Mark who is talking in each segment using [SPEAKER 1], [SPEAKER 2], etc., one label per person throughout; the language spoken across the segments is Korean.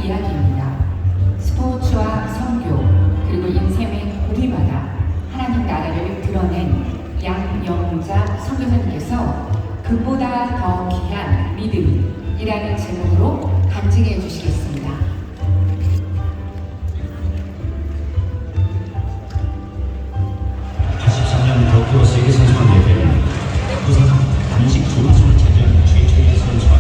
[SPEAKER 1] 이야기입니다. 스포츠와 선교 그리고 인생의 고리마다 하나님 나라를 드러낸 양영자 선교사님께서 그보다 더 귀한 믿음이라는 제목으로 간증해 주시겠습니다.
[SPEAKER 2] 83년 도쿄 세계선수권 대회는 부산 단식 준우승을 차지한 최초의 선수가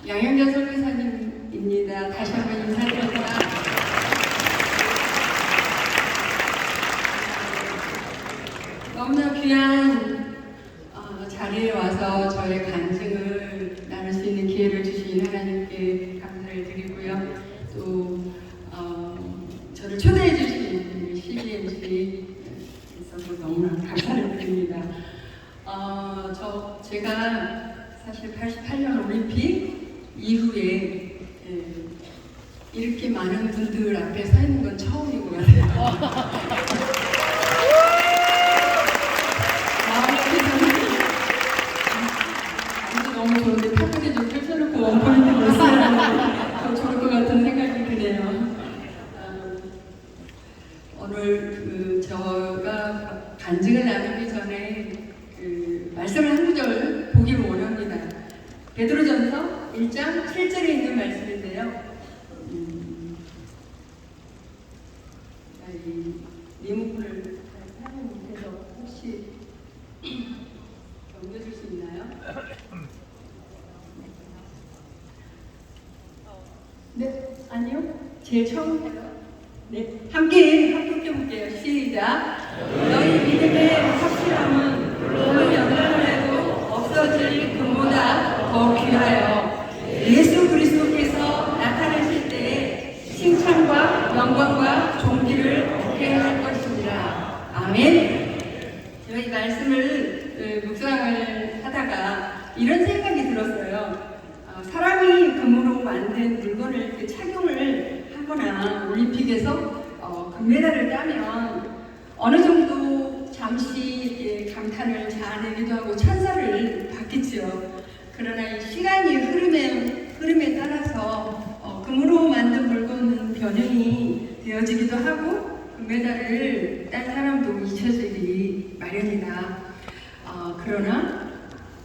[SPEAKER 3] 양영자 선교사님입니다. 다시 한번 인사드립니다. 너무나 귀한 자리에 와서 저의 간증을 나눌 수 있는 기회를 주신 하나님께 감사를 드리고요. 또 저를 초대해 주신 CBMC 있어서 너무나 감사를 드립니다. 제가 사실 88년 올림픽 이후에 이렇게 많은 분들 앞에 서 있는 건 처음인 것 같아요. 마음이 너무 좋은데 탑에 좀 펼쳐놓고 원포인트로 있으면 더 좋을 것 같은 생각이 드네요. 오늘 제가 간증을 나누기 전에 말씀을 한 구절 보기를 원합니다. 베드로전서 1장 7절에 있는 말씀인데요. 리모컨을 사용 못해서 혹시 넘겨줄 수 있나요? 네, 아니요. 제일 처음이에요. 네, 함께 합독해볼게요. 시작. 너희 믿음의 확실함은 물론 연단을 해도 없어질 금보다 더 귀하여 예수 그리스도께서 나타나실 때에 칭찬과 영광과 존귀를 얻게 할 것입니다. 아멘. 제가 이 말씀을 묵상을 하다가 이런 생각이 들었어요. 사람이 금으로 만든 물건을 이렇게 착용을 하거나 올림픽에서 금메달을 따면 어느 정도 잠시 이렇게 감탄을 자아내기도 하고 찬사를 받겠지요. 그러나 이 시간이 흐름에 따라서 금으로 만든 물건은 변형이 되어지기도 하고 금메달을 딴 사람도 잊혀지기 마련이다. 그러나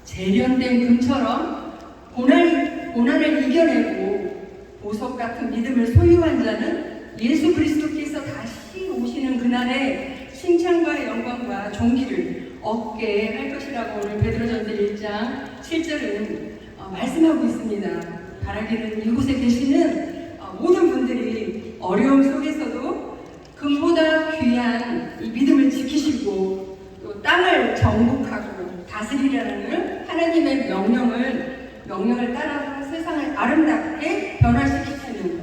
[SPEAKER 3] 재련된 금처럼 고난을 이겨내고 보석 같은 믿음을 소유한 자는 예수 그리스도께서 다시 오시는 그날에 칭찬과 영광과 존귀를 얻게 할 것이라고 오늘 베드로전서 1장 7절은 말씀하고 있습니다. 바라기는 이곳에 계시는 모든 분들이 어려움 속에서도 금보다 귀한 이 믿음을 지키시고 또 땅을 정복하고 다스리라는 하나님의 명령을 따라서 세상을 아름답게 변화시키시는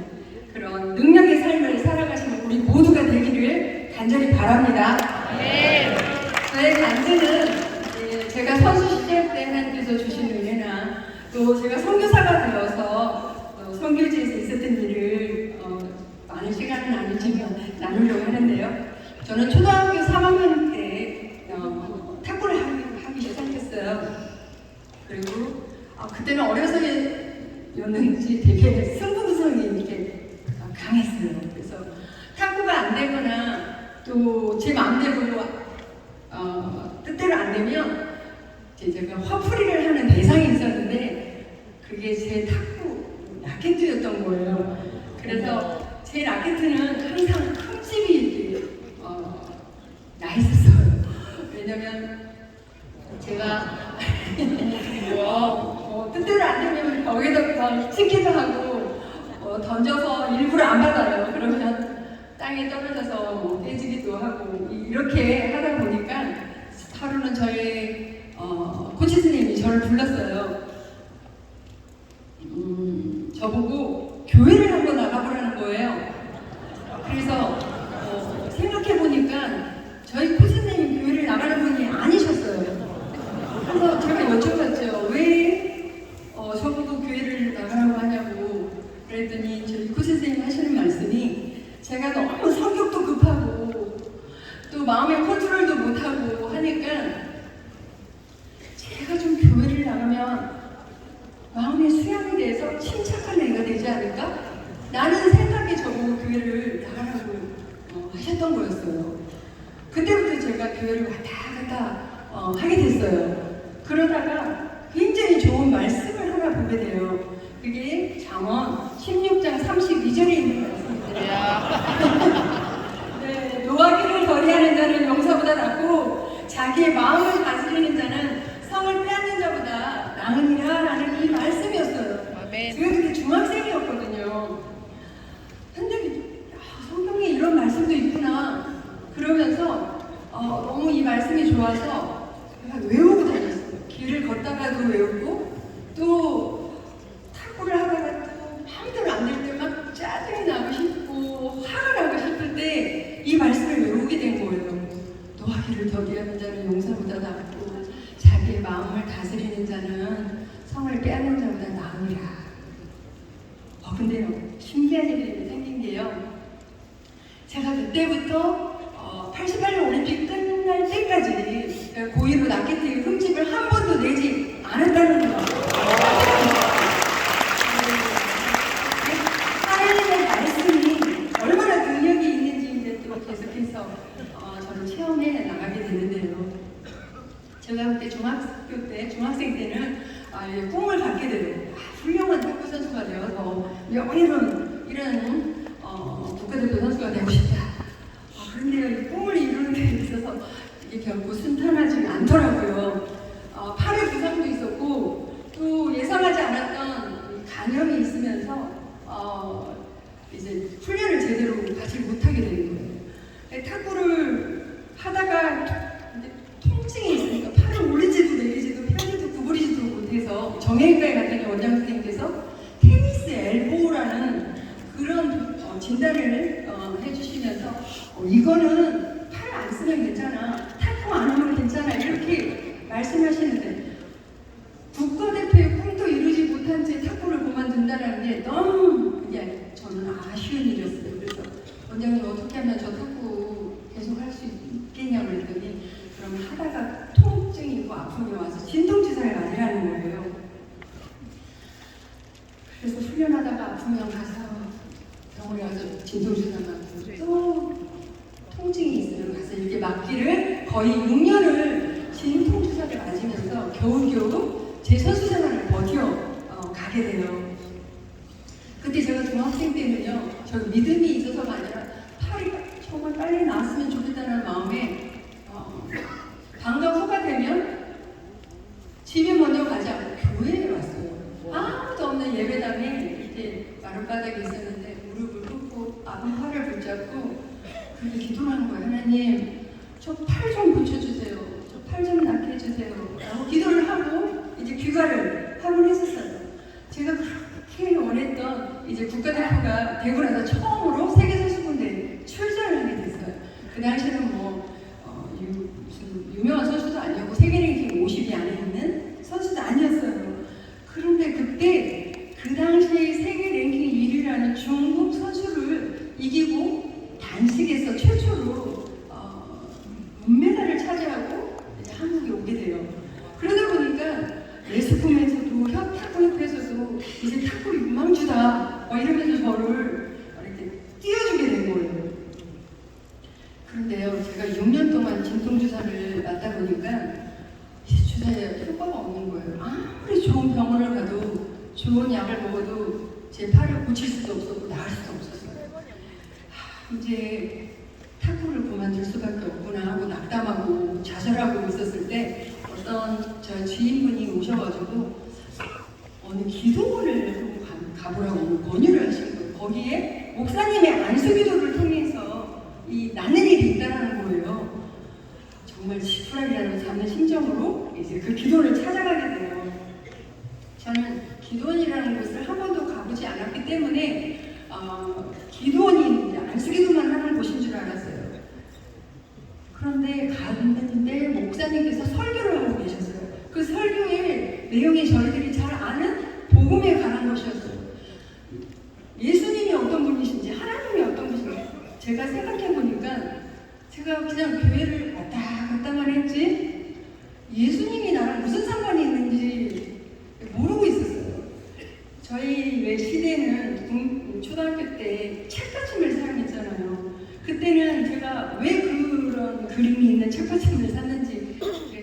[SPEAKER 3] 그런 능력의 삶을 살아가시는 우리 모두가 되기를 간절히 바랍니다. 저의 간증은 제가 선수 시절 때 하나님께서 주신 은혜나 또 제가 선교사가 되어서 선교지에서 있었던 일을 많은 시간은 아니지만 나누려고 하는데요. 저는 초등학교 3학년 때 탁구를 하기 시작했어요. 그리고 그때는 어려서였는지 되게 승부구성이 이렇게 강했어요. 그래서 탁구가 안 되거나 또 제 마음대로 뜻대로 안 되면 제가 화풀이를 하는 대상이 있었는데 그게 제 탁구 라켓이었던 거예요. 그래서 제 라켓은 항상 흠집이 이렇게 나 있었어요. 왜냐면 제가 뜻대로 안 되면 벽에다 찍기도 하고 던져서 일부러 안 받아요. 그러면 땅에 떨어져서 깨지기도 하고 이렇게 하다 보니까 하루는 저희 코치 선생님이 저를 불렀어요. 저보고 교회를 한번 나가보라는 거예요. 그래서 생각해보니까 저희 코치 선생님이 교회를 나가는 분이 아니셨어요. 그래서 제가 여쭤봤죠. 왜 저보고 교회를 나가라고 하냐고 그랬더니 저희 코치 선생님 하시는 말씀이 제가 너무 성격도 급하고 또 마음의 컨트롤도 못하고 하니까 제가 좀 교회를 나가면 마음의 수양에 대해서 침착한 애가 되지 않을까? 라는 생각이 저보고 교회를 나가라고 하셨던 거였어요. 그때부터 제가 교회를 왔다 갔다 하게 됐어요. 그러다가 굉장히 좋은 말씀을 하나 보게 돼요. 그게 잠언 16장 32절에 있는 말씀입니다. 네, 노하기를 더디하는 자는 용사보다 낫고 자기의 마음을 다스리는 자는 성을 빼앗는 자보다 나으니라 라는 이 말씀이었어요. 제가 그때 중학생이었거든요. 근데 성경에 이런 말씀도 있구나 그러면서 너무 이 말씀이 좋아서 제가 외우고 다녔어요. 길을 걷다가도 외우고 또 탁구를 하다가 또 마음대로 안 될 때 막 짜증이 나고 싶고 화가 나고 싶을 때 이 말씀을 외우게 된 거예요. 노하기를 더디하는 자는 용사보다 낫고 자기의 마음을 다스리는 자는 성을 빼앗는 자보다 나으리라. 근데요 신기한 일이 생긴 게요. 제가 그때부터 88년 올림픽 끝날 때까지 제가 고1로 라켓의 흠집을 한 번도 내지 않았다는 거예요. 하나님의 말씀이 얼마나 능력이 있는지 이제 또 계속해서 저는 체험해 나가게 되는데요. 제가 그때 중학생 때는 꿈을 갖게 돼요. 훌륭한 탁구 선수가 되어서 이런 국가대표 선수가 되고 싶다. 그런데요, 이 꿈을 이루는 데 있어서 이게 결코 순탄하지 않더라고요. 팔에 부상도 있었고 또 예상하지 않았던 간염이 있으면서 이제 훈련을 제대로 하지 못하게 되는 거예요. 탁구를 하다가 이제 통증이 있으니까 팔을 올리지도 내리지도 펴지도 구부리지도 못해서 정형외과에 갔더니 원장 선생님께서 테니스 엘보라는 그런 진단을 해주시면서 이거는 팔 안 쓰면 괜찮아, 탁구 안 하면 괜찮아 이렇게 말씀하시는데 국가대표의 꿈도 이루지 못한 채 탁구를 그만둔다는 게 너무 그게 저는 아쉬운 일이었어요. 그래서 원장님 어떻게 하면 저 탁구 계속 할 수 있겠냐고 그랬더니 그러면 하다가 통증이 있고 아픔이 와서 진통주사를 맞으라는 거예요. 그래서 훈련하다가 아프면 가서 병원에 가서 진통주사 맞고 또 통증이 있으면 가서 이렇게 맞기를 거의 6년을 진통주사를 맞으면서 겨우겨우 제 선수 생활을 버텨 가게 돼요. 그때 제가 중학생 때는요, 저 믿음이 있어서가 아니라 팔이 정말 빨리 나았으면 좋겠다는 마음에 방과 후가 되면 집에 먼저 가지 않고 교회에 왔어요. 아무도 없는 예배당에 이렇게 마룻바닥에 있었는데 무릎을 꿇고 아픈 팔을 붙잡고 그렇게 기도를 하는 거예요. 하나님, 저 팔 좀 고쳐주세요. 저 팔 좀 낫게 해주세요. 라고 기도를 하고 이제 귀가를 하곤 했었어요. 제가 그렇게 원했던 이제 국가대표가 되고 나서 처음으로 세계선수권대회 출전을 하게 됐어요. 그 당시에는 제가 6년 동안 진통주사를 맞다 보니까 이 주사에 효과가 없는 거예요. 아무리 좋은 병원을 가도 좋은 약을 먹어도 제 팔을 고칠 수도 없었고 나을 수도 없었어요. 이제 탁구를 그만둘 수밖에 없구나 하고 낙담하고 좌절하고 있었을 때 어떤 저 지인분이 오셔가지고 어느 기도원을 가보라고 권유를 하신 거예요. 거기에 목사님의 안수기도를 통해서 이 낫는 일이 있다는 거예요. 정말 지푸라기라도 잡는 심정으로 이제 그 기도를 찾아가게 돼요. 저는 기도원이라는 곳을 한 번도 가보지 않았기 때문에 기도원이 이제 안수기도만 하는 곳인 줄 알았어요. 그런데 갔는데 목사님께서 설교를 하고 계셨어요. 그 설교의 내용이 저희들이 잘 아는 복음에 관한 것이었어요. 예수님이 어떤 분이신지 하나님이 어떤 분이신지 제가 생각해보니까 제가 그냥 교회를 왔다 갔다만 했지 예수님이 나랑 무슨 상관이 있는지 모르고 있었어요. 저희 왜 시대는 초등학교 때 책받침을 사용했잖아요. 그때는 제가 왜 그런 그림이 있는 책받침을 샀는지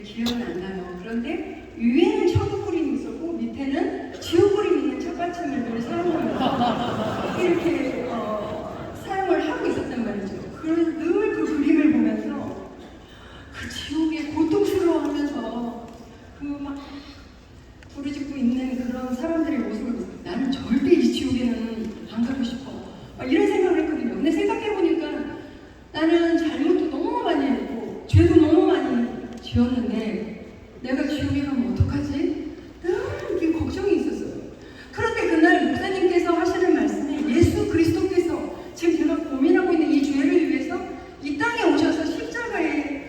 [SPEAKER 3] 기억은 안 나요. 그런데 위에는 천국 그림이 있었고 밑에는 지옥 그림 있는 책받침을 늘 사용하면서 이렇게 사용을 하고 있었단 말이죠. 그래서 늘 그 그림을 보면서 그 지옥에 고통스러워하면서 그 막 부르짖고 있는 그런 사람들의 모습을 보면서 나는 절대 이 지옥에는 안 가고 싶어. 막 이런 생각을 했거든요. 근데 생각해보니까 나는 잘못도 너무 많이 했고 죄도 너무 많이 지었는데 내가 지옥에 가면 어떡하지? 늘 이렇게 걱정이 있었어요. 그런데 그날 목사님께서 하시는 말씀에 예수 그리스도께서 지금 제가 고민하고 있는 이 죄를 위해서 이 땅에 오셔서 십자가에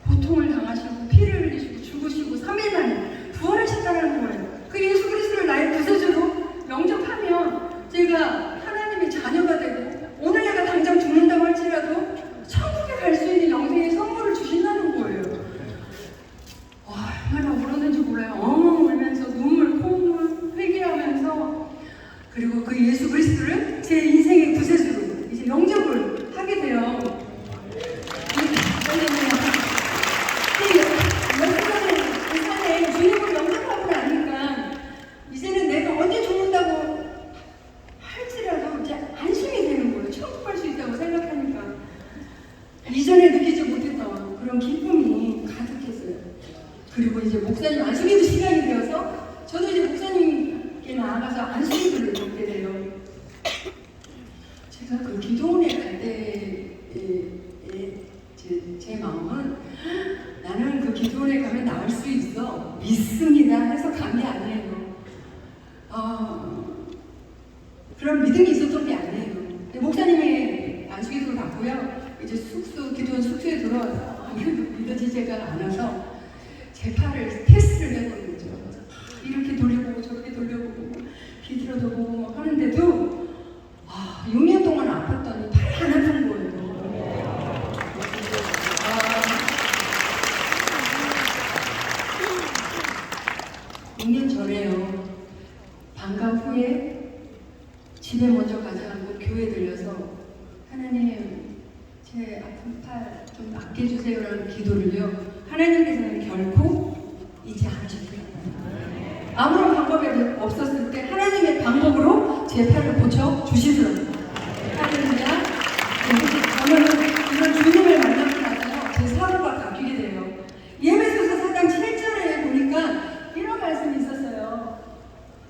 [SPEAKER 3] 고통을 당하시고 피를 흘리시고 죽으시고 3일 만에 부활하셨다는 거예요. 그 예수 그리스도를 나의 구세주로 영접하면 제가 하나님의 자녀가 되고 오늘 내가 당장 죽는다고 할지라도 천국에 갈 수 있는 영생의 선물을 주신다는 거예요. 와, 얼마나 울었는지 몰라요. 엉엉 울면서 눈물, 콧물 회개하면서 그리고 그 예수 그리스도를 제 인생의 구세주로 이제 영접을 하게 돼요. 그 산에 주님을 영접하고 나니까 이제는 내가 언제 죽는다고 할지라도 이제 안심이 되는 거예요. 천국 갈 수 있다고 생각하니까 이전에 느끼지 못했던 그런 기쁨이 가득했어요. 그리고 이제 목사님 안수기도 시간이 되어서 저도 이제 목사님께 나아가서 안수기도를 받게 돼요. 제가 그 기도원에 갈 때 제 마음은 나는 그 기도원에 가면 나을 수 있어 믿습니다 해서 간 게 아니에요. 그런 믿음이 있었던 게 아니에요. 목사님의 안수기도를 받고요. 이제 기도원 숙소에 들어와서 아무래도 믿어지지가 않아서 제 팔을 테스트를 해보는 거죠. 이렇게 돌려보고 저렇게 돌려보고 비틀어도 보고 막 하는데도 6년 동안 아팠더니 팔이 안 아픈 거예요. 6년 전에요. 방과 후에 집에 먼저 가지 않고 교회에 들려서 하나님 제 아픈 팔 좀 낫게 해주세요라는 기도를요. 하나님께서는 결코 잊지 않으셨더라고요. 아무런 방법이 없었을 때 하나님의 방법으로 제 팔을 고쳐 주시더라고요. 할렐루야. 저는 이런 주님을 만나고 나서 제 사고가 바뀌게 돼요. 예배소서 4장 7절에 보니까 이런 말씀이 있었어요.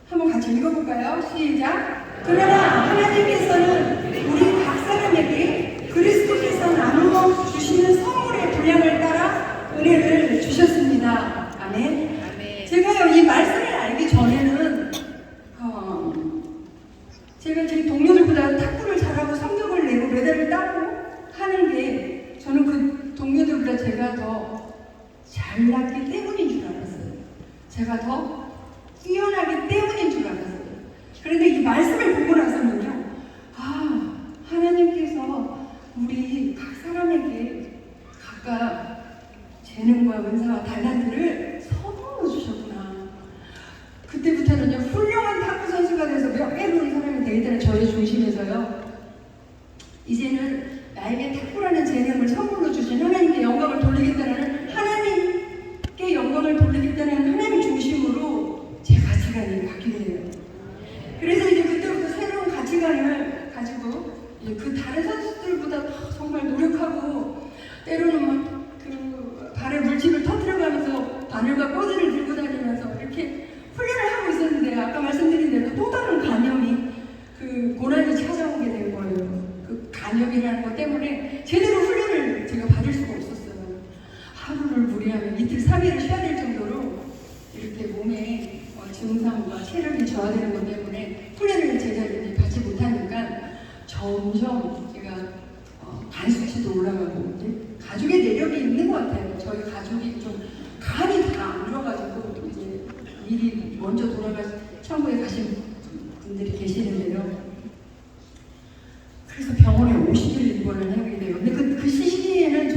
[SPEAKER 3] 한번 같이 읽어볼까요? 시작. 그러나 하나님께서는 우리 각 사람에게 그리스도께서 나누어 주시는 선물의 분량을 따라 은혜를 주셨습니다. 아멘. 제가요 이 말씀을 알기 전에는 제가 제 동료들보다 탁구를 잘하고 성적을 내고 메달을 따고 하는 게 저는 그 동료들보다 제가 더 잘났기 때문인 줄 알았어요. 제가 더 뛰어나기 때문인 줄 알았어요. 그런데 이 말씀을 보고 나서는요, 하나님께서 우리 각 사람에게 각각 재능과 은사와 달란트를 선물로 주셨구나. 그때부터는요, 훌륭한 탁구 선수가 돼서 명예로운 사람이 되겠다는 저의 중심에서요, 이제는 나에게 탁월하는 재능을 선물로 주신 하나님께 영광을 돌리겠다는 하나님께 영광을 돌리겠다는 하나님 중심으로 제 가치관이 바뀌네요. 그래서 이제 그때부터 새로운 가치관을 가지고 이제 그 다른 선수들보다 정말 노력하고 때로는 막 그 발에 물집을 터뜨려가면서 바늘과 꼬지를 들고 다니면서 이렇게 훈련을 하고 있었는데 아까 말씀드린 대로 또 다른 간염이 그 고난이 찾아오게 된 거예요. 그 간염이라는 것 때문에 제대로 훈련을 제가 받을 수가 없었어요. 하루를 무리하면 이틀 3일을 쉬어야 될 정도로 이렇게 몸에 증상과 체력이 저하되는 것 때문에 훈련을 제자리에 받지 못하니까 점점 제가 간 수치도 올라가고 가족의 내력이 있는 것 같아요. 저희 가족이 좀 간이 다 안 좋아가지고 이제 미리 먼저 돌아가서 천국에 가신 분들이 계시는데요. 그래서 병원에 50일 입원을 하게 돼요. 근데 그 시기에는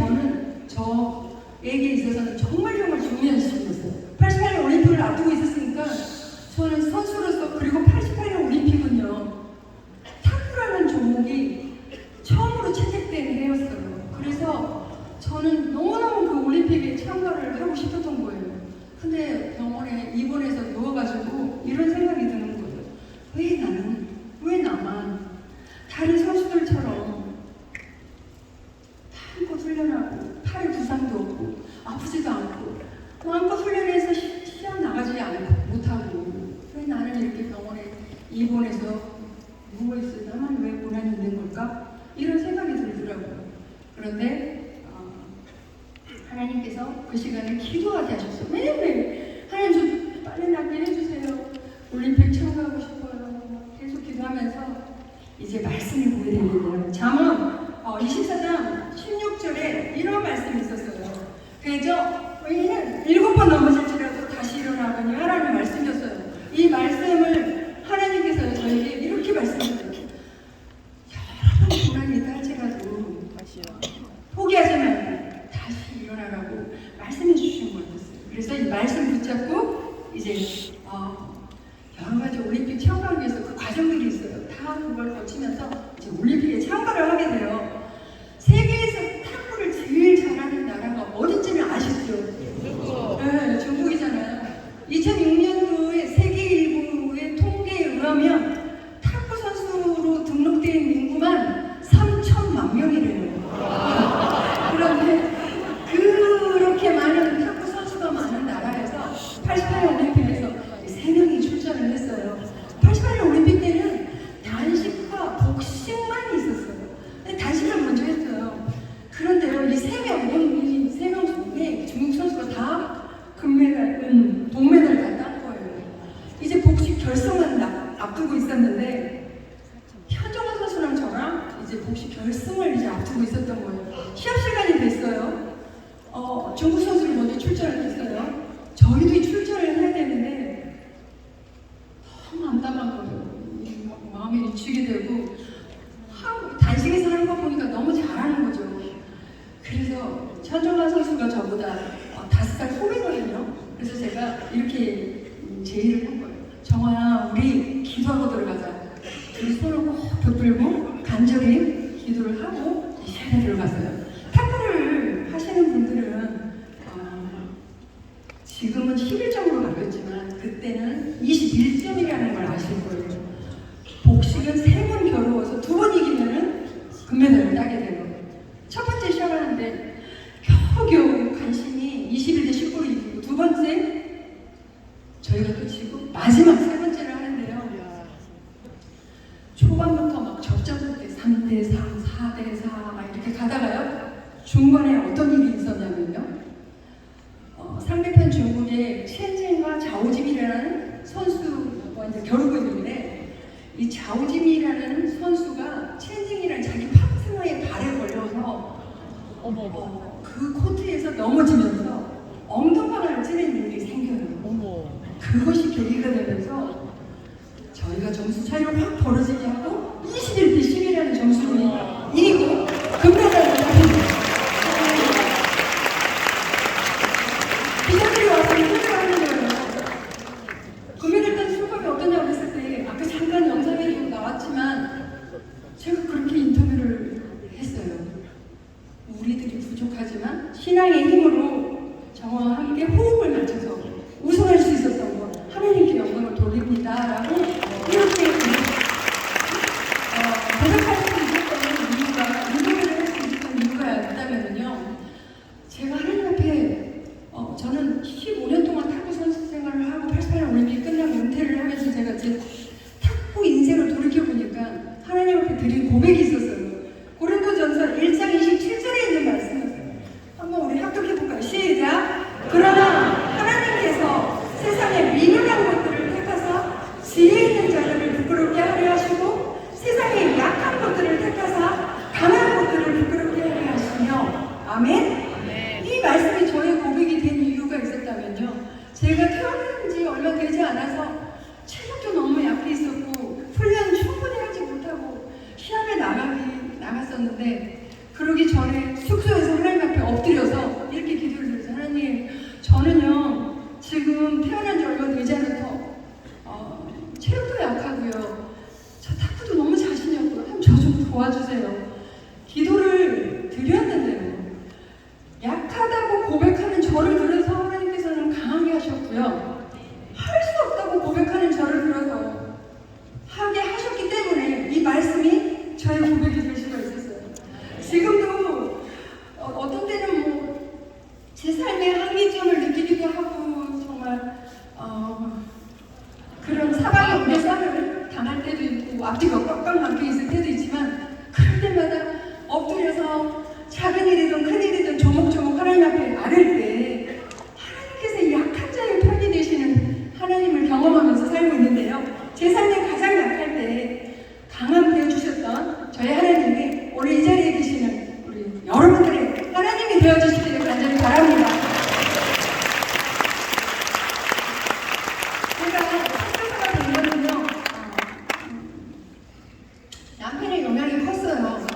[SPEAKER 3] 저에게 있어서는 정말 중요한 시기였어요. 88년 올림픽을 앞두고 있었으니까 저는 선수로서 그리고 88년 올림픽은요. 탁구라는 종목이 처음으로 채택된 해였어요. 그래서 저는 너무너무 그 올림픽에 참가를 하고 싶었던 거예요. 근데 병원에 입원해서 누워가지고 이런 생각이 드는 거예요. 왜 나만 다른 선수들처럼 마음껏 훈련하고 팔에 부상도 없고 아프지도 않고 마음껏 훈련해서 시합 나가지 못하고 왜 나는 이렇게 병원에 입원해서 누워있어요. 나만 왜 고난이 있는 걸까? 이런 생각이 들더라고요. 그런데 하나님께서 그 시간에 기도하게 하셨어요. 매일매일 하나님 저 빨리 낫게 해주세요. 올림픽 참가하고 싶어요. 계속 기도하면서 이제 말씀을 보게 되는데요. 잠언 24장 16절에 이런 말씀이 있었어요. 그죠? 왜냐면 7번 넘어질지라도 다시 일어나거니 하라는 말씀이었어요. 이 말씀을 하나님께서 저에게 이렇게 말씀하셨어요. 여러 번 고난이 있다 할지라도 포기하지 말고 다시 일어나라고 말씀해 주신 거였어요. 그래서 이 말씀 붙잡고 이제 여러 가지 올림픽 참가를 위해서 그 과정들이 있어요. 다 그걸 거치면서 이제 올림픽에 참가를 하게 돼요. 세계에서 탁구를 제일 잘하는 나라가 어딘지는 아시죠? 네, 중국이잖아요. 2006년도에 세계일보의 통계에 의하면 탁구 선수로 등록된 인구만 3천만 명이래요. 그런데 그렇게 많은 탁구 선수가 많은 나라에서 88년 올림픽에서 3명이 출전을 했어요. 88년 올림픽 때는 단식과 복식만 있었어요. 근데 단식을 먼저 했어요. 그런데요, 이 3명 중에 중국 선수가 다 금메달, 동메달 다 딴 거예요. 이제 복식 결승만 앞두고 있었는데 현정원 선수랑 저랑 이제 복식 결승을 이제 앞두고 있었던 거예요. 시합 시간이 됐어요. 중국 선수를 먼저 출전을 했어요. 저희도 출전을 해야 되는데 너무 암담한 거예요. 마음이 미치게 되고 단식에서 하는 거 보니까 너무 잘하는 거죠. 그래서 현정환 선수가 저보다 5살 후배거든요. 그래서 제가 이렇게 제의를 한 거예요. 정화야, 우리 기도하고 들어가자. 우리 손을 꼭 붙들고 간절히 기도를 하고 시합에 들어갔어요. 탁구를 하시는 분들은 지금은 11점으로 바뀌었지만 그때는 21점이라는 걸 아실 거예요. 복식은 3번 겨루어서 2번 이기면은 금메달을 따게 돼요. 첫 번째 시합을 하는데 겨우겨우 간신히 21대 19로 이기고 두 번째 저희가 또 치고 마지막 세 번째를 하는데요. 초반부터 막 접전 끝에 3대 3, 4대 4 막 이렇게 가다가요. 중간에 어떤 일이 있었냐면요. 상대편 중국의 첸진과 자오짐이라는 선수가 이제 겨루고 있는데 이 자오짐이라는 선수가 첸진이라는 자기 파트너의 발에 걸려서 그 코트에서 넘어지면서 엉덩방아를 찌르는 일이 생겨요. 그것이 계기가 되면서 저희가 점수 차이를 확 벌어지게 하고 21대 10이라는 점수로 이기고 금메달을 따입니다. 기자들이 와서 인터뷰를 하는 거예요. 금메달 딴 소감이 어떠냐고 했을 때 아까 잠깐 영상에 나왔지만 제가 그렇게 인터뷰를 했어요. 신앙의 힘으로 저와 함께 호흡을 맞춰서 우승할 수 있었던 것, 하나님께 영광을 돌립니다라고 이렇게 고백할 수 있었던 이유가, 운동을 할 수 있었던 이유가 있다면요, 제가 하나님 앞에 저는 15년 동안 탁구 선수 생활을 하고 88년 올림픽 끝나고 은퇴를 하면서 제가 제 탁구 인생을 돌이켜보니까 하나님 앞에 드린 고백이 있었어요. 고린도전서 1장 27절에 있는 말씀이었어요. 한번 우리 합독해볼까요? 시작! 그러나 하나님께서 세상의 미련한 것들을 택하사 지혜 있는 자들을 부끄럽게 하려 하시고 세상의 약한 것들을 택하사 강한 것들을 부끄럽게 하려 하시며, 아멘? 이 말씀이 저의 고백이 된 이유가 있었다면요, 제가 태어난 지 얼마 되지 않아서 체력도 너무 약해 있었고 훈련 충분히 하지 못하고 시합에 나갔었는데, 그러기 전에 숙소에서 하나님 앞에 엎드려서 이렇게 기도를 드렸어요. 하나님, 저는요 지금 태어난 지 얼마 되지 않아서 체력도 약하고요, 저 탁구도 너무 자신이 없고요, 하나님 저 좀 도와주세요. 기도를 드렸는데요, 약하다고 고백하는 저를 들어서 하나님께서는 강하게 하셨고요, 할 수 없다고 고백하는 저를 들어서 하게 하셨기 때문에 이 말씀이 저의 고백이 될 수가 있었어요. 지금도 어떤 때는 제 삶의 한계점을 느끼기도 하고 정말 그런 사방이 없는 쌀을 당할 때도 있고 앞뒤가 꽉꽉 막혀 있을 때도 있지만, 그럴 때마다 엎드려서 작은 일이든 큰 일이든 조목조목 하나님 앞에 아를 때 하나님께서 이 약한 자의 편이 되시는 하나님을 경험하면서 살고 있는데요, 제 삶에 가장 약할 때 강함 되어주셨던 저희 하나님이 오늘 이 자리에 계시는 우리 여러분들의 하나님이 되어주시기를 간절히 바랍니다. 제가 학교가 된 거는요, 남편의 영향이 컸어요.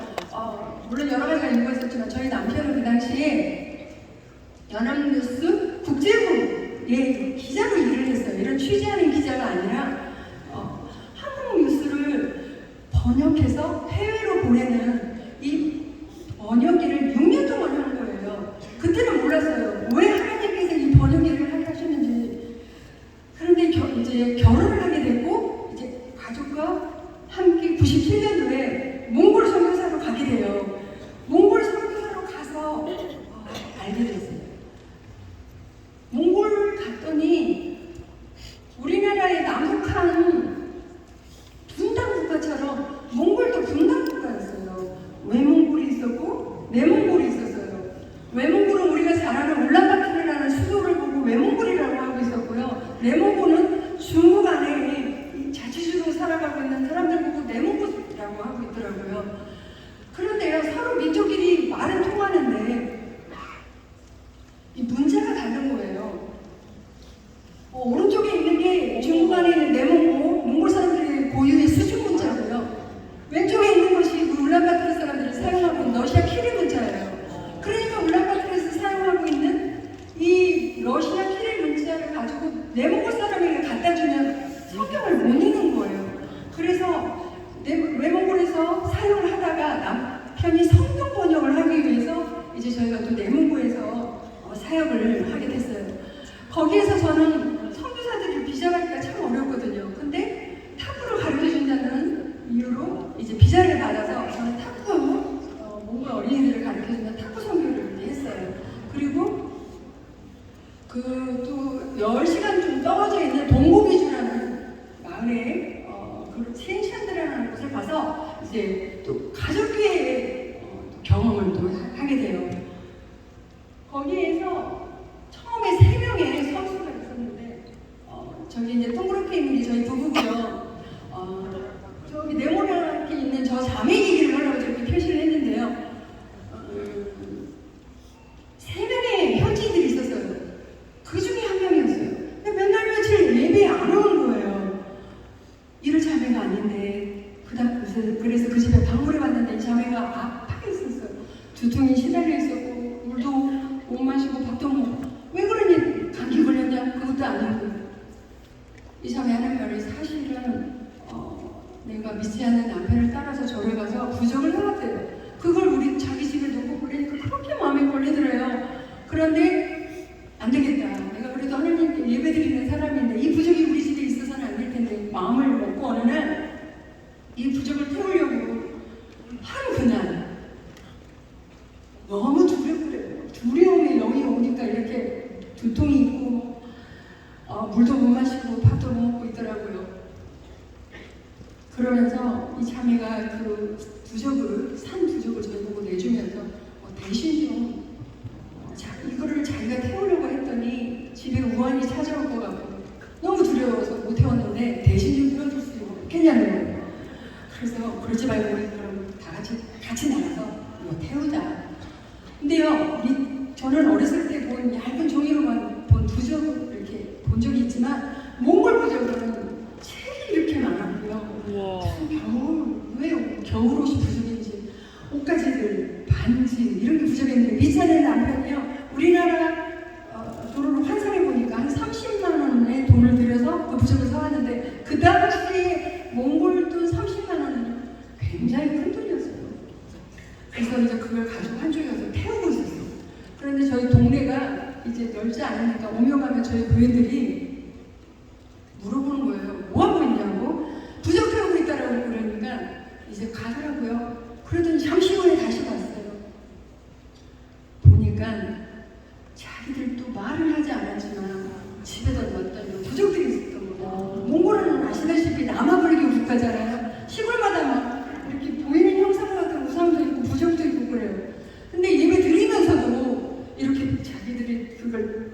[SPEAKER 3] 물론 여러 가지가 이유가 있었지만 저희 남편은 그 당시에 연합뉴스 국제부에 기자로 일을 했어요. 이런 취재하는 기자가 아니라 한국 뉴스를 번역해서 해외로 보내는 이 번역 일을 6년 동안 한 거예요. 그때는 몰랐어요. 왜 하나님께서 이 번역 일을 하게 하셨는지. 그런데 이제 결혼을 하게 됐고, 이제 가족과 함께 97년도에 몽골 선교사로 가게 돼요. 몽골 선교사로 가서 알게 됐어요. 몽골 갔더니 우리나라의 남북한 분단 국가처럼 몽골도 분단 국가였어요. 외몽골이 있었고 내몽골이 있었어요. 외몽골은 우리가 잘 아는 울란바토르라는 수도를 보고 외몽골이라고 하고 있었고요. 내몽골은 중국 안에 자치주로 살아가고 있는 사람들 보고 내몽골이라고 하고 있더라고요. 그런데요, 서로 민족끼리 말은 통하는데 이 문제가 다른 거예요. 오른쪽에 있는 게 중국 안에 있는 내몽고, 몽골 사람들의 고유의 수중 문자고요. 왼쪽에 있는 것이 울란바토르 사람들이 사용하고 있는 러시아 키릴 문자예요. 그러니까 울란바토르에서 사용하고 있는 이 러시아 키릴 문자를 가지고 내몽골 사람에게 갖다 주면 성경을 못 읽는 거예요. 그래서 외몽골에서 사용을 하다가 남편이 성경 번역을 하기 위해서 이제 저희가 또 내몽골에서 사역을 하게 됐어요. 거기에서 저는 선교사들을 비자받기가 참 어렵거든요. 근데 탁구를 가르쳐준다는 이유로 이제 비자를 받아서 저는 탁구 몽골 어린이들을 가르쳐주는 탁구 선교를 했어요. 그리고 또 10시간 좀 떨어져 있는 동고비주라는 마을에 시엔샨드라는 곳에 가서 이제 또 가족교회 경험을 또 하게 돼요. 거기에서 처음에 3명의 선수가 있었는데 저기 이제 동그랗게 있는 게 저희 부부고요. 저기 네모나게 있는 저 자매 얘기를 하려고 저렇게 표시를 했는데요. 3명의 현지인들이 있었어요. 그 중에 한 명이었어요. 근데 맨날 며칠 예배에 안 오는 거예요. 이럴 자매가 아닌데 그래서 그 집에 방문해 봤는데 이 자매가 아파게 있었어요. 두통이 시달려 있었고 물도 못 마시고 그런데 안 되겠다. 내가 그래도 하나님께 예배드리는 사람인데 이 부족이 우리 집에 있어서는 안 될 텐데 마음을 먹고 어느 날 이 부족을 태우려고 하루 그날 너무 두렵더래요. 두려움에 영이 오니까 이렇게 두통이 있고 물도 못 마시고 밥도 못 먹고 있더라고요. 그러면서 이 자매가 그 부적을 산 부적을 저희 보고 내주면서 대신 좀 이거를 자기가 태우려고 했더니 집에 우환이 찾아올 것 같고 너무 두려워서 못 태웠는데 대신 좀 태워줄 수 있겠냐는 거예요. 그래서 그러지 말고 우리 그럼 다 같이 나가서 태우자. 근데요, 저는 어렸을 때 본 얇은 종이로만 본 부적을 이렇게 본 적이 있지만 몽골 부적은 책이 이렇게 많았고요. 왜 겨울 옷이 부적인지 옷가지들 반지 이런 게 부적인데 미차는 남편이요. 우리나라 돈으로 환산해 보니까 한 30만 원의 돈을 들여서 그 부적을 사왔는데 그 당시에 몽골 돈 30만 원은 굉장히 큰 돈이었어요. 그래서 이제 그걸 가지고 한쪽에 가서 태우고 있었어요. 그런데 저희 동네가 이제 넓지 않으니까 오며 가면 저희 교인들이 물어보는 거예요. 뭐 하고 있냐고? 부적 태우고 있다라고 그러니까 이제 가더라고요. 그러더니 잠시 후에 다시 왔어요. 보니까 자기들도 말을 하지 않았지만 집에다 놨던 부적들이 있었던 거예요. 몽골은 아시다시피 남아불교 국가잖아요. 시골마다 막 이렇게 보이는 형상 같은 우상도 있고 부적도 있고 그래요. 근데 예배 드리면서도 이렇게 자기들이 그걸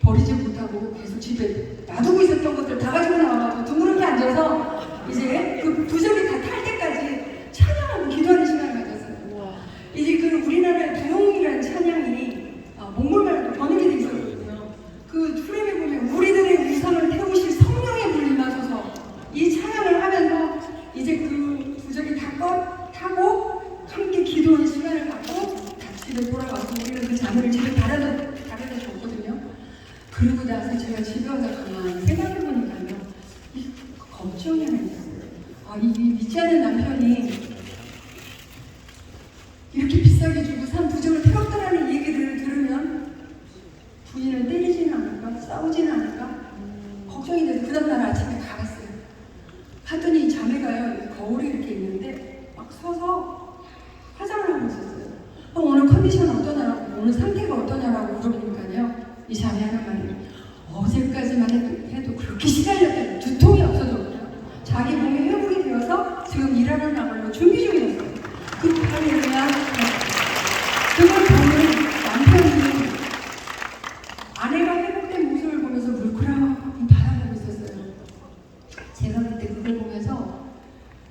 [SPEAKER 3] 버리지 못하고 계속 집에 놔두고 있었던 것들 다 가지고 나와가지고 둥그렇게 앉아서 이제 그 부적이 다 탈 때까지 찬양하고 기도하는 시간을 가졌어요. 이제 그 우리나라의 부흥이라는 찬양이 몽골말로 번역이 돼 있었거든요. 그 프레임에 보면 우리들의 우상을 태우실 성령의 불 임하소서 이 찬양을 하면서 이제 그 부적이 다 타고 함께 기도하는 시간을 갖고 다 집에 돌아와서 우리는 그 자매를 집에 달아다 줬거든요. 그러고 나서 제가 집에 와서 가만히 생각해보니까요. 이 걱정이 하나 있어요. 이 믿지 않는 남편이 이렇게 비싸게 주고 산 부적을 태웠다라는 얘기를 들으면 부인을 때리지는 않을까? 싸우지는 않을까? 걱정이 돼서 그 다음날 아침에 가봤어요. 갔더니 자매가요, 거울이 이렇게 있는데 막 서서 화장을 하고 있었어요. 오늘 컨디션 어떠냐고, 오늘 상태가 어떠냐라고 물어보니까요, 이 자매 하는 말이 어제까지만 해도 그렇게 시달렸대요. 두통이 없어졌고요. 자기 몸이 회복이 되어서 지금 일하는 나걸로 준비 중이었어요. 그 발에 대한 그걸 보는 남편이 아내가 회복된 모습을 보면서 물끄러미 바라보고 있었어요. 제가 그때 그걸 보면서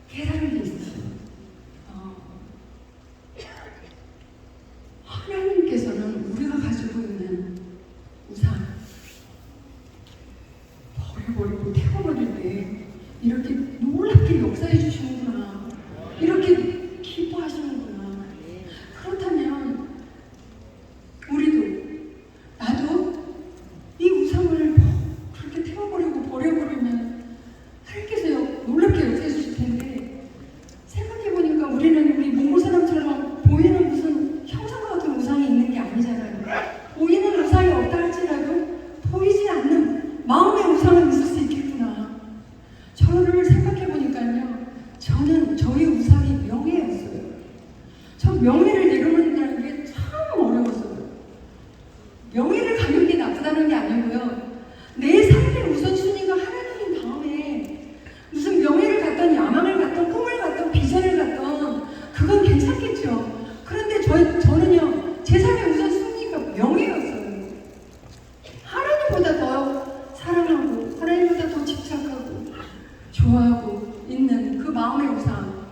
[SPEAKER 3] 깨달은 게 있었어요. 하나님께서는 우리가 가지고 있는 우상 버려버리고 태워버릴 때 이렇게 놀랍게 역사해 주시는구나. 이렇게 기뻐하시는구나. 그렇다면 우리도 나도 이 우상을 그렇게 태워버리고 버려버리면 하나님께서 놀랍게 역사해 주실 텐데 생각해보니까 우리는 우리 몽골 사람처럼 보이는 무슨 형상과 같은 우상이 있는 게 아니잖아요. 보이는 우상이 없다 할지라도 보이지 않는 마음의 우상은 있을 수 있겠구나. 저를 생각해보니까요. 저는 저희 우상이 명예였어요. 저 명예를 내려놓는다는 게 참 어려웠어요. 명예를 갖는 게 나쁘다는 게 아니고요. 내 삶의 우선순위가 하나님인 다음에 무슨 명예를 갖던 야망을 갖던 꿈을 갖던 비전을 갖던 그건 괜찮겠죠. 그런데 저는요. 제 삶의 우선순위가 명예였어요. 하나님보다 더 사랑하고 하나님보다 더 집착하고 좋아하고 있는 그 마음의 우상.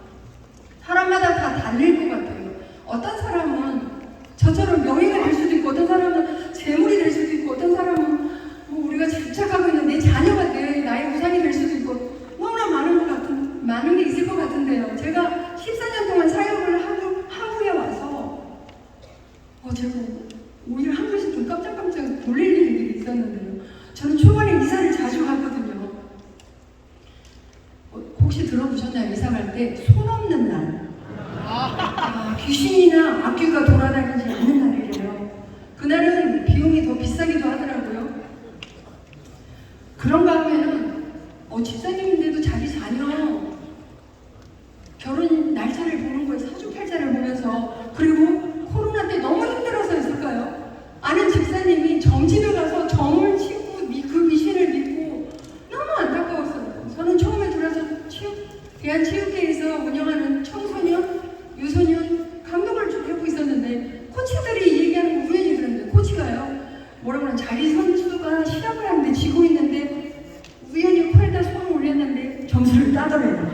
[SPEAKER 3] 사람마다 다 다를 것 같아요. 어떤 사람은 저처럼 명예가 될 수도 있고 어떤 사람은 재물이 될 수도 있고 어떤 사람은 우리가 집착하고 있는 내 자녀가 나의 우상이 될 수도 있고 너무나 많은 게 있을 것 같은데요. 제가 14년 동안 사역을 한국에 와서 제가 오히려 한국에서 좀 깜짝깜짝 놀랄 일들이 있었는데요. 저는 초반에 이사를 자주 하거든요. 혹시 들어보셨나요? 이사 갈 때 손 없는 날. 귀신이나 악귀가 돌아다니지 않는 날이래요. 그날은 그런가 하면은 집사님인데도 자기 자녀 결혼 날짜를 보는 거예요. 사주팔자를 보면서. 그리고 코로나 때 너무 힘들어서 했을까요? 아는 집사님이 점집에 가서 점을 치고 그 미신을 믿고 너무 안타까웠어요. 저는 처음에 들어서 대한체육회에서 운영하는 청소년, 유소년 감독을 좀 하고 있었는데 코치들이 얘기하는 거 우연히 들었는데 코치가요. 뭐라고 하면 자기 선수가 시합을 하는데 지고 있는데 우연히 콜에다 손을 올렸는데 점수를 따더래요.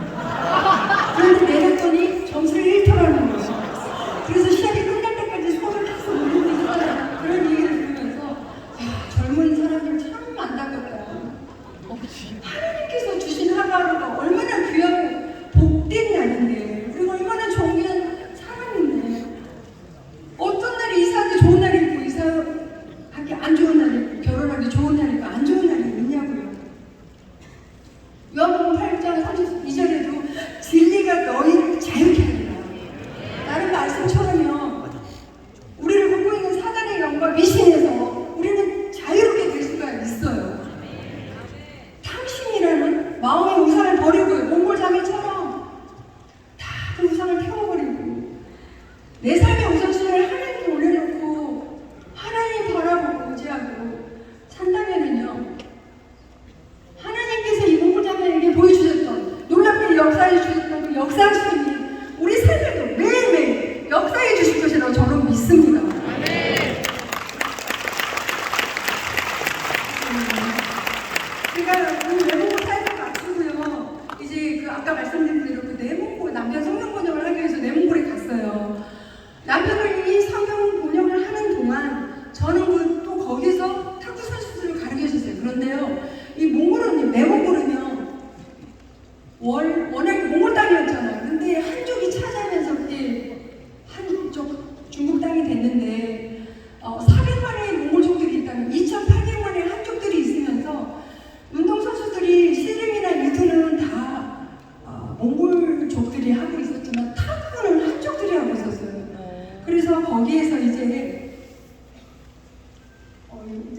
[SPEAKER 3] 그런데 내렸더니 점수를 1터라는 거예요. 그래서 시합이 끝날 때까지 손을 계속 올리고 있었다. 그런 얘기를 들으면서 젊은 사람들 참 안타깝다. 하나님께서 주신 하루하루가 얼마나 귀하고 복된 날인데 그리고 얼마나 존귀한 사람인데 어떤 날이 이사하기 좋은 날이 있고 이사하기 안 좋은 날이 있고 결혼하기 좋은 날이 있고 안 좋은 날이 있냐고요. 요한복음 8장 32절에도 진리가 너희를 자유케 하리라. 다른 말씀처럼요. 우리를 굽고 있는 사단의 영과 미신에서 우리는 자유롭게 될 수가 있어요. 탐심이라는 마음의 우상을 버리고요. 몽골 자매처럼 다 그 우상을 태워버리고 내 삶의 우선순위를 하나님께 올려놓고 하나님 바라보고 의지하고 산다면은요. 하나님께서 이 몽골 자매에게 보여주셨던 놀랍게 역사해 주셨던 그 역사하시니 우리 삶에도 매일매일 역사해 주실 것이라고 저는 믿습니다. 제가 그 내몽골 사역을 마치고요. 이제 그 아까 말씀드린 대로 그 내몽골 남편 성경 번역을 하기 위해서 내몽골에 갔어요. 남편이 성경 번역을 하는 동안 저는 그 또 거기서 탁구 선수들을 가르쳐 줬어요. 그런데요, 이 몽골은 내몽골은요 워낙 몽골 땅이었잖아요. 근데 한족이 차지하면서 그게 한족 중국 땅이 됐는데 400만의 몽골족들이 있다면 2,800만의 한족들이 있으면서 운동선수들이 씨름이나 유도는 다 몽골족들이 하고 있었지만 탁구는 한족들이 하고 있었어요. 그래서 거기에서 이제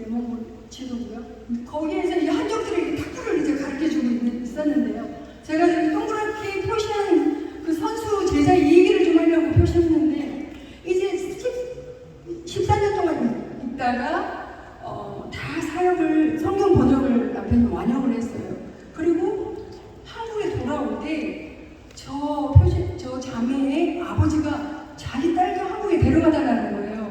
[SPEAKER 3] 몽골 지도고요. 거기에서 이 한족들에게 탁구를 이제 가르쳐주고 있었는데요. 제가 지금 동그랗게 표시한 그 선수 제자 얘기를 좀 하려고 표시했는데 이제 14년 동안 있다가 다 사역을 성경 번역을 남편이 완역을 했어요. 그리고 한국에 돌아올 때 저 자매의 아버지가 자기 딸도 한국에 데려가달라는 거예요.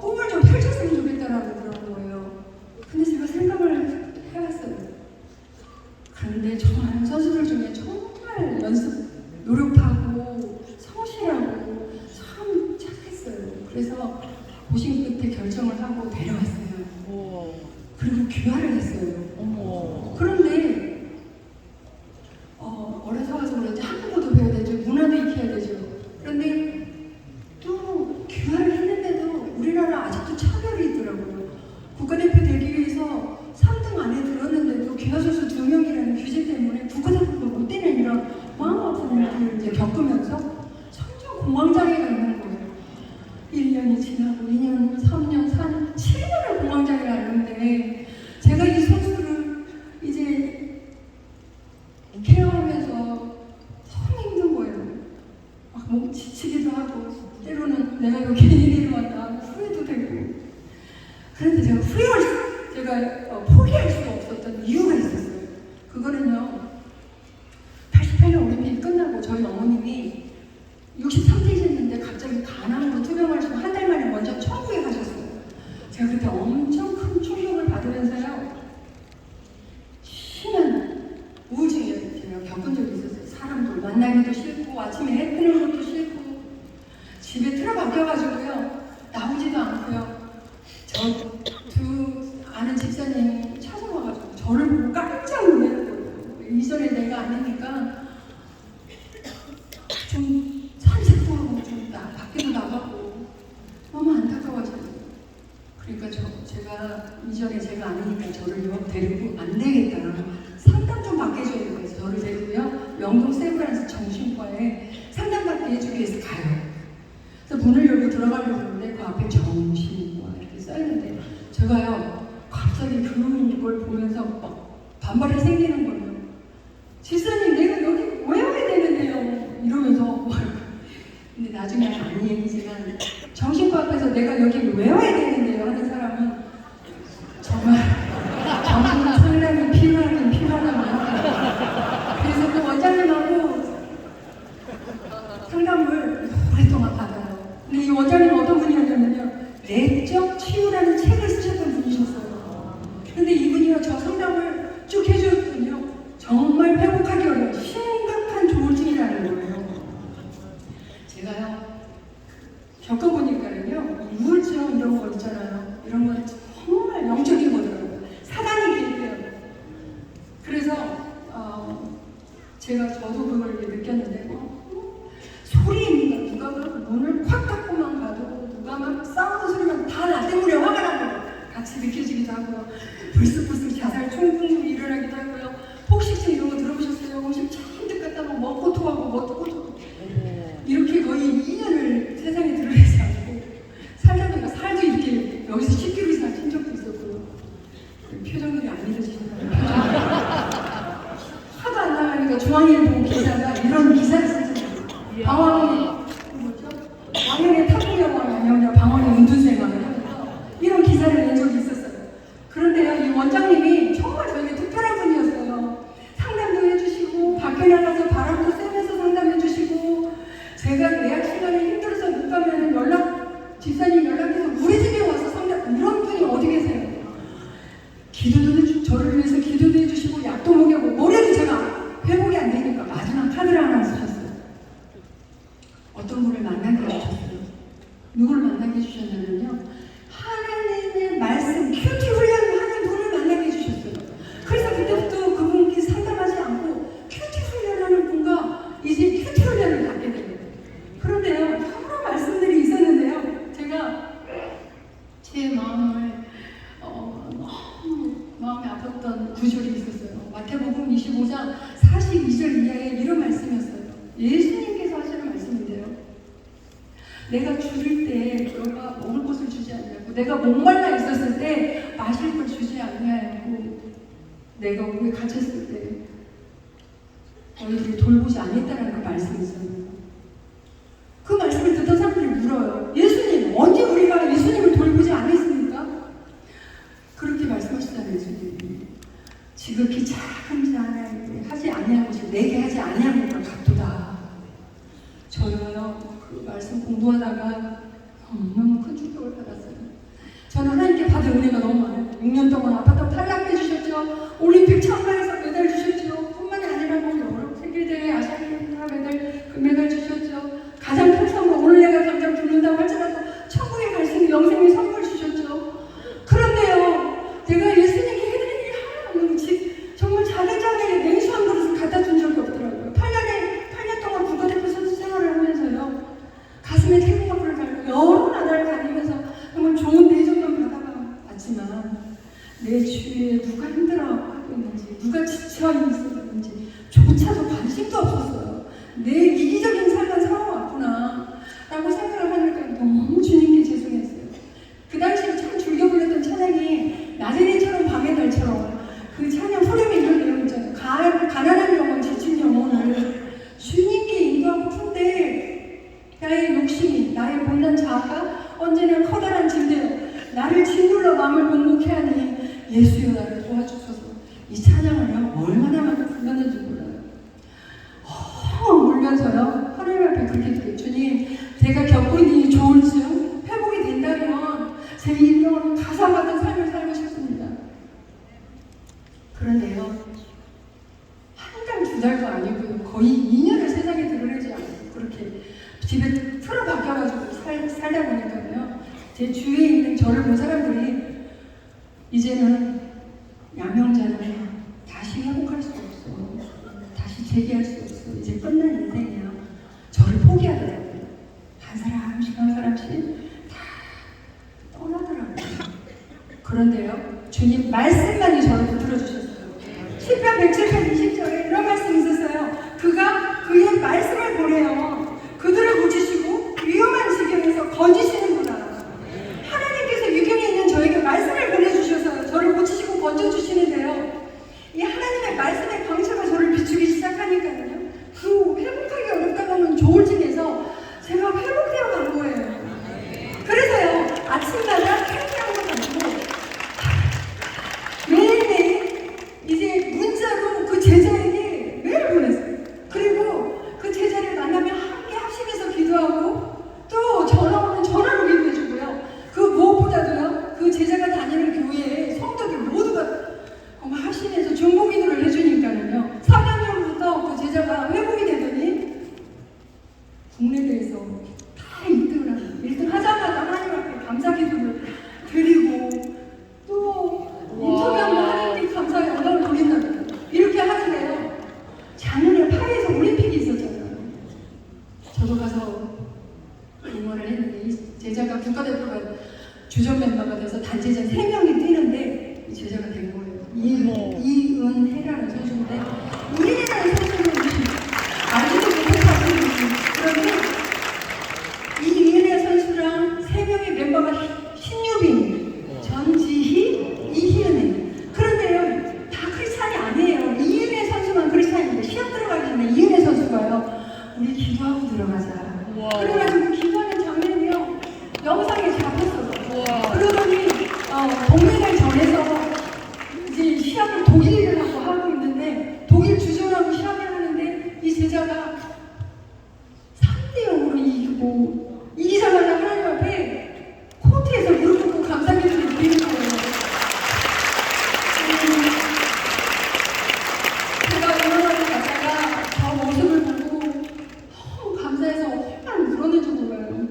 [SPEAKER 3] 꿈을 좀 펼쳤으면 좋겠다라고 그러는 거예요. 근데 제가 생각을 해봤어요. 그런데 정말 선수들 중에 정말 노력하고 성실하고 참 착했어요. 그래서 고심 끝에 결정을 하고 데려왔어요. 그리고 귀화를 했어요. 그런데 어려서 와서 그런지 한국어도 배워야 되죠. 문화도 익혀야 되죠. 그런데 또 귀화를 했는데도 우리나라 아직도 차별이 있더라고요. 국가대표 되기 위해서 3등 안에 들었는데도 귀화 선수 2명이라는 규제 때문에 국가대표가 못 되는 이런 마음 아픈 일들을 이제 겪으면서 점점 공황장애가 있는 거예요. 1년이 지나고 2년, 3년, 4년, 7년을 공황장애를 앓는데 제가 이 선수를 이제 케어하면서 너무 힘든 거예요. 막 몸 지치기도 하고 때로는 내가 이거 괜히 데려왔다 후회도 되고. 그런데 제가 포기할 수가 없었던 이유가 있었어요. 그거는요, 88년 올림픽이 끝나고 저희 어머님이 63세셨는데 갑자기 간암으로 투병하시고 한 달 만에 먼저 천국에 가셨어요. 제가 그때 엄청 큰 충격을 받으면서요, 심한 우울증을 제가 겪은 적이 있었어요. 사람들 만나기도 싫고 아침에 해 뜨는 것도 싫고 집에 틀어박혀가지고요, 나오지도 않고요. 저 두 아는 집사님이 찾아와가지고 저를 보고 깜짝 놀라는 거예요. 이전에 내가 아니니까 좀 산책도 하고 좀 밖에도 나가고 너무 안타까워져요. 그러니까 제가 이전에 제가 아니니까 저를 유학 데리고 안 되겠다. 상담 좀 받게 해줘야 돼서 저를 데리고요, 영동 세브란스 정신과에 상담받게 해주기 위해서 가요. 그래서 문을 열고 들어가려고 하는데 그 앞에 정신과 이렇게 써있는데 제가요 갑자기 그걸 보면서 막 반발이 생기는 거예요. 집사님, 내가 여기 왜 와야 되는데요? 이러면서. 근데 나중에 아닌 얘기지만 정신과 앞에서 내가 여기 왜 와야 되는데요? 하는 사람은 정말 정신 상담이 필요하긴 필요하다고요. 그래서 그 원장님하고 상담을 오랫동안 받아요. 근데 이 원장님은 어떤 분이었냐면요, 내적 치유라는 책을 쓰셨던 분이셨어요. 근데 이분이요, 저 상담을 쭉 해주었더니요, 정말 회복하기 어려운 심각한 조울증이라는 거예요. 제가요, 겪어보니까요, 우울증 이런 거 있잖아요. 이런 건 정말 영적인 거더라고요. 사단이 개입해요. 그래서 저도 그걸 느꼈는데, 소리 있는 거, 누가 막 문을 콱 닫고만 가도, 누가 막 싸우는 소리만 다 나 때문에 화가 나는 거 같이 느껴지기도 하고요. 불쑥불쑥 자살 총풍이 일어나기도 하고요. 폭식증 이런 거 들어보셨어요? 음식 잔뜩 갖다 막 먹고 토하고 먹고 토하고 이렇게 거의 2년을 세상에 들어있지 않고 살다 보니까 살도 이렇게 여기서 10kg 이상 찐 적도 있었고요. 표정들이 안 믿어지시나요? 하도 안 나가니까 중앙일보 기사가 이런 기사를 쓰잖아요. 방황이 왕년의 탑국영왕이 아니었냐, 방황의 은둔생활, 이런 기사를 낸 적이 있었어요. 그런데요, 이 원장님이 정말 저에게 특별한 분이었어요. 상담도 해주시고, 밖에 나가서 바람도 쐬면서 상담해주시고, 제가 예약 시간에 힘들어서 못 가면 집사님 연락해서 우리 집에 와서 상담, 이런 분이 어디 계세요? 저를 위해서 기도도 해주시고, 약도 먹여고, 뭐래도 제가 회복이 안 되니까 마지막 카드를 하나 쓰셨어요. 어떤 분을 만나게 해주셨어요. 누구를 만나게 해주셨냐면요, 하나님의 말씀 큐티 훈련하는 분을 만나게 해주셨어요. 그래서 그때부터 그분께 상담하지 않고 큐티 훈련하는 분과 이제 큐티 훈련을 받게 됩니다. 그런데요, 여러 말씀들이 있었는데요, 제가 제 마음을 너무 마음이 아팠던 구절이 있었어요. 마태복음 25장 42절 이하에 이런 말씀이었어요. 예수님께서 하시는 말씀인데요, 내가 줄일 때 너가 먹을 것을 주지 않냐고, 내가 목말라 있었을 때 마실 걸 주지 않냐고, 내가 오래 갇혔을 때 너희들이 돌보지 않았다는 그 말씀이 있었어요. 그 말씀을 듣던 사람들이 물어요. 예수님, 언제 우리가 예수님을 돌보지 않았습니까? 그렇게 말씀하시잖아요. 예수님이 지극히 작은 자 하나에게 하지 아니한 것을 내게 하지 아니한 것과 같도다. 저는요, 그 말씀 공부하다가 너무 큰 충격을 받았어요. 저는 하나님께 받은 은혜가 너무 많아요. 6년 동안 아파트 탈락해 주셨죠. 올림픽 참가해서 메달 주셨죠. 뿐만이 아니라 여러 세계대회 아시아나 메달, 금메달 주셨죠. 가장 큰 선물, 오늘 내가 당장 죽는다고 할지라도 천국에 갈 수 있는 영생의 선물 주셨죠. 그런데요, 제가 예수님께 해드린 일이 하나도 없는지 정말 작은 자에게 냉수 한 그릇을 갖다 준 적이 없더라고요. 8년 동안 국가대표 선수 생활을 하면서요, 가슴에 태국마크를 달고 여러 나라를 다니면서 정말 좋은 대접만 받아봤지만 내 주위에 누가 힘들어하고 있는지, 누가 지쳐있는지 조차도 관심도 없었어요. 내 이기적인 삶만 살아왔구나 라고 생각을 하니까 너무 주님께 죄송했어요. 그 당시에 참 즐겨 불렀던 찬양이 나제네처럼 밤의 달처럼, 그 찬양 후렴에 이런 내용 있잖아요. 가난한 영혼, 지친 영혼을 주님께 인도하고 푼데 나의 욕심이, 나의 못난 자아가 언제나 커다란 짐대요 나를 짓눌러 마음을 묵묵해 하니 예수여 나를 도와주소서. 이 찬양을요, 얼마나 많이 불렀는지 몰라요. 울면서요, 하나님 앞에 그렇게 드려요. 주님, 제가 겪고 있는 이 조울증 회복이 된다면 제 인생은 가사받은 삶을 살고 싶습니다. 그런데요, 한 달, 두 달도 아니고요, 거의 2년을 세상에 드러내지 않고 그렇게 집에 틀어박혀가지고 살다 보니까요, 제 주위에 있는 저를 본 사람들이 이제는 양형자는 다시 회복할 수 없어, 다시 재기할 수 없어, 이제 끝난 인생이야, 저를 포기하더라고요. 한 사람씩 다 떠나더라고요. 그런데요, 주님 말씀만이 저를 붙들어주셨어요. 시편 107편 20절에 이런 말씀이 있었어요. 그가 그의 말씀을 보내요 그들을 고치시고 위험한 지경에서 건지시는구나. 하나님께서 유경에 있는 저에게 말씀을 보내주셔서 저를 고치시고 건져주시는데요, 주전 멤버가 돼서 단체전 3명이 뛰는데 이 제자가 된 거예요. 이은혜라는 선수인데 이은혜라는 선수는 알지도 못하는 그런데 이 이은혜 선수랑 3명의 멤버가 신유빈, 전지희, 이희은혜. 그런데요, 다 크리스찬이 아니에요. 이은혜 선수만 크리스찬인데 시합 들어가기 전에 이은혜 선수가요, 우리 기도하고 들어가자. 그래가지고 기도하는 장면이요, 영상에 잡혔어요. 그러더니 동맹을 정해서 이제 시합을 독일이라고 하고 있는데 독일 주전하고 시합을 하는데 이 제자가 3대 0으로 이기고 이기자마자 하나님 앞에 코트에서 무릎 꿇고 감사기도를 드리는 거예요. 제가 응원하러 갔다가 저 모습을 보고 너무 감사해서 활발 울어내주는 거예요.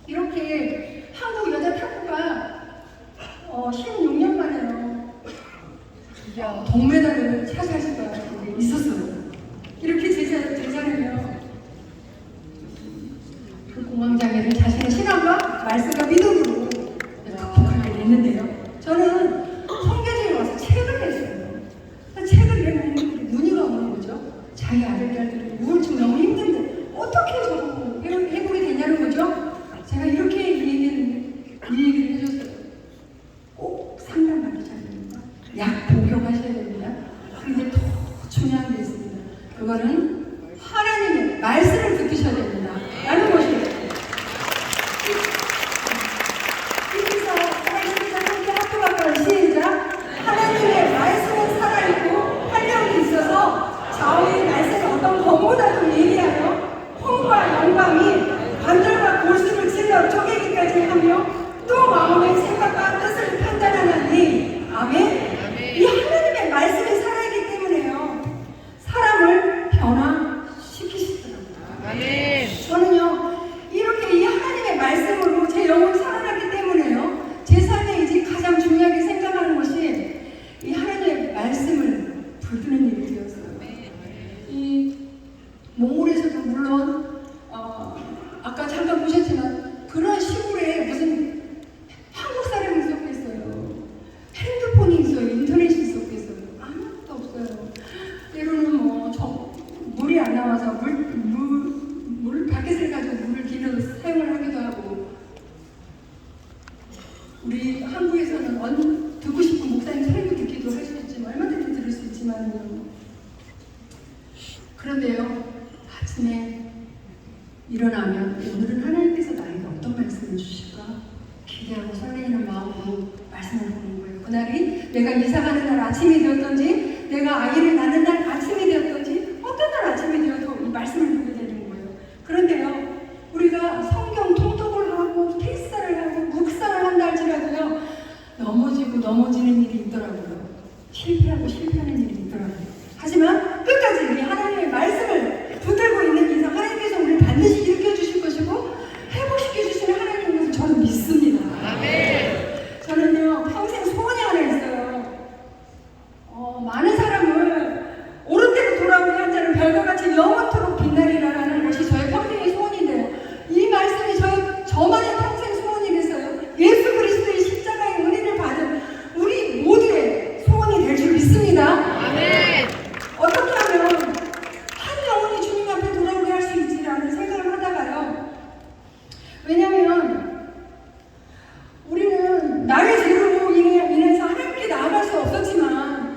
[SPEAKER 3] 이렇게 한국 여자 탁구가 16년 만에요. 동메달을 차지할 수가 있었어요. 이렇게 제자는요, 그 공황장애를 자신의 신앙과 말씀과 믿음으로 극복하게 됐는데요. 저는 성교제에 와서 책을 냈어요. 책을 내면 문의가 오는 거죠. 자기 아들들이 우울증 너무 힘든데 어떻게 저거 해보게 되냐는 거죠. 제가 이렇게 이 얘기를 해줬어요. 꼭 상담받으셔야 됩니다. 약 복용하셔야 됩니다. 그런데 더 중요한 게 있습니다. 그거는 하나님의 말씀을 듣으셔야 됩니다. 라는 것이에요. 이기서 함께 학교 가까운 시작. 하나님의 말씀은 살아있고 활력이 있어서 좌우의 말씀은 어떤 것보다도 예리하여 홍과 영광이 관절과 골수를 찔러 쪼개기까지 하며 또 마음의 생각과 뜻을 판단하나니 아멘. 이 하나님의 말씀이 살아있기 때문에요, 사람을 변화시키시더라고요.
[SPEAKER 4] 아멘.
[SPEAKER 3] 저는요, 이렇게 이 하나님의 말씀으로 제 영혼이 살아났기 때문에요, 제 삶에 이제 가장 중요하게 생각하는 것이 이 하나님의 말씀을 붙드는 일이 되었어요. 이 몽골에서도 물론 아까 잠깐 보셨지만 그런 시골에 무슨 한국 사람이 있었겠어요. 핸드폰이 있어요. 인터넷이 있었겠어요. 아무것도 없어요. 때로는 물이 안 나와서 바켓을 가지고 물을 길어서 사용을 하기도 하고, 우리 한국에서는 듣고 싶은 목사님 설교 듣기도 할 수 있지만 얼마든지 들을 수 있지만요. 그런데요, 아침에 일어나면 오늘은 하나님께서 나에게 어떤 말씀을 주실까 기대하고 설레이는 마음으로 말씀을 보는 거예요. 그날이 내가 이사가는 날 아침이 되었던지, 내가 아이를 낳는 날 아침이 되었던지, 어떤 날 아침이 되어도 이 말씀을 보게 되는 거예요. 그런데요, 우리가 성경 통독을 하고 필사를 하고 묵상을 한다 할지라도요, 넘어지는 일이 있더라고요. 실패하는 일이 있더라고요. 하지만 끝까지 이 하나님의 말씀을 붙들고 있는 이상 하나님께서 우리를 반드시 일으켜 주실 것이고 회복시켜 주시는 하나님인 것을 저는 믿습니다.
[SPEAKER 4] 아멘.
[SPEAKER 3] 저는요, 평생 소원이 하나 있어요. 많은 사람을 옳은 대로 돌아오게 한 자는 별과 같이 영원토록 빛나리라라는 것이 저의 평생의 소원인데요, 이 말씀이 저만의 평생 소원이 됐어요. 예수 그리스도의 십자가의 은혜를 받은 우리 모두의 소원이 될 줄 믿습니다.
[SPEAKER 4] 아멘.
[SPEAKER 3] 어떻게 하면 한 영혼이 주님 앞에 돌아오게 할 수 있지라는 생각을 하다가요, 왜냐하면 우리는 나의 죄로 인해서 하나님께 나아갈 수 없었지만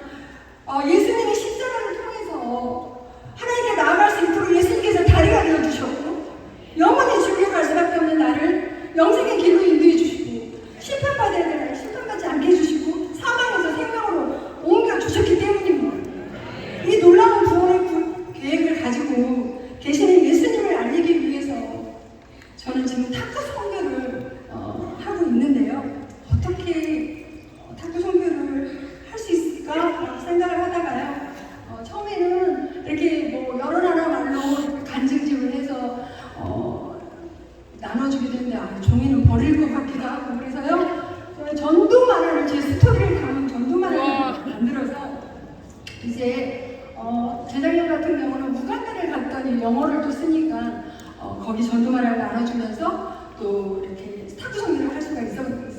[SPEAKER 3] 예수님의 십자가를 통해서 하나님께 나아갈 수 있도록 예수님께서 다리가 되어주셨고, 영원히 죽게 갈 수밖에 없는 나를 영생의 길로 인도해 주시고, 심판받아야 될 나를 심판받지 않게 해주시고, 사망에서 생명으로 옮겨주셨기 때문입니다. 이 놀라운 구원의 계획을 가지고 계시는 예수님을 알리기 위해서 저는 지금 탁구 선교를 하고 있는데요, 어떻게 탁구 선교를 할 수 있을까 생각을 하다가요, 처음에는 이렇게 여러 나라 말로 간증집을 해서 나눠주게 되는데 종이는 버릴 것 같기도 하고, 그래서요, 전도 만화를, 제 스토리를 담은 전도 만화를 만들어서 이제 재작년 같은 경우는 우간다를 갔더니 영어를 또 쓰니까 거기 전도 만화를 나눠주면서 또 이렇게 탁구 선교를 할 수가 있었는데요.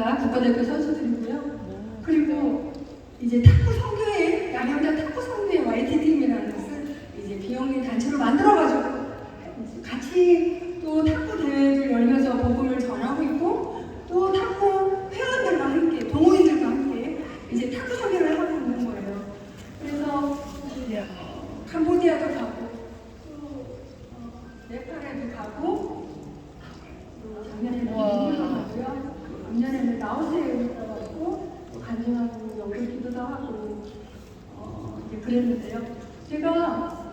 [SPEAKER 3] 다 국가대표 선수들이고요. 그리고 이제 탁구 선교회, 양양자 탁구 선교회 YT팀이라는 것을 이제 비영리 단체로 만들어가지고 같이 또 탁구 대회를 열면서 복음을 전하고 있고 또 탁구 회원들과 함께, 동호인들과 함께 이제 탁구 선교를 하고 있는 거예요. 그래서 캄보디아도 가고 또 네팔에도 가고 또 작년에는 일본도 가고요. 작년에는 라오스에 갔다 왔고 또 간증하고 여기 기도도 하고 이제 그랬는데요. 제가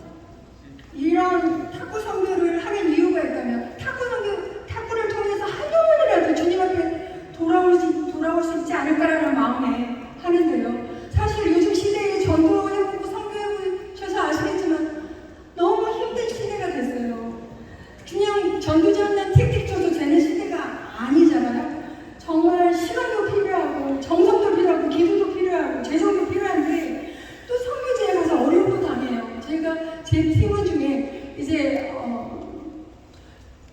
[SPEAKER 3] 이런 탁구 선교를 하는 이유가 있다면 탁구를 통해서 한 영혼이라도 주님 앞에 돌아올 수 있지 않을까라는 마음에 하는데요. 사실 요즘 시대에 전도해보고 선교해보셔서 아시겠지만 너무 힘든 시대가 됐어요. 그냥 전도지원단 틱틱 줘도 되는 시대가 아니잖아요. 정말 시간도 필요하고 정성도 필요하고 기도도 필요하고 재정도 필요한데 또 선교지에 가서 어려움도 당해요. 제가 제 팀원 중에 이제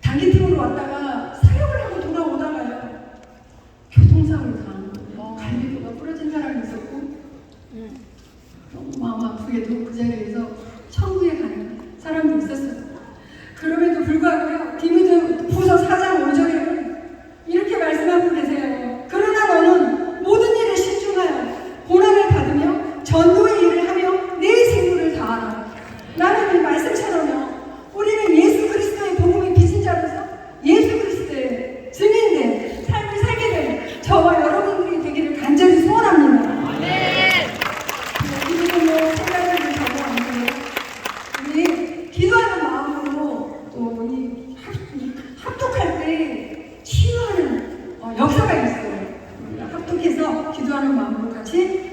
[SPEAKER 3] 단기팀으로 왔다가 사역을 하고 돌아오다가요 교통사고를 당한 거예요. 갈비뼈가 부러진 사람이 있었고 너무 마음 아프게도 그 자리에서 천국에 가는 사람도 있었어요. 그럼에도 불구하고요 디모데후서 4장 5절에는 이렇게 말씀하고 계세요. 그러나 너는 모든 일에 신중하여 고난을 받으며 전도의 일을 하며 내 생물을 다하라. 나는 이 말씀처럼요 우리는 예수 그리스도의 복음의 빚진 자로서 예수 그리스도의 증인된 삶을 살게 될 저와 여러분들이 되기를 간절히 소원합니다.
[SPEAKER 4] 네.
[SPEAKER 3] 이들은 뭐 생각을 적어왔는데 우리 기도하는 마음으로 또 이 합독할 때 치유하는 역사가 있어요. 합독해서 기도하는 마음으로 같이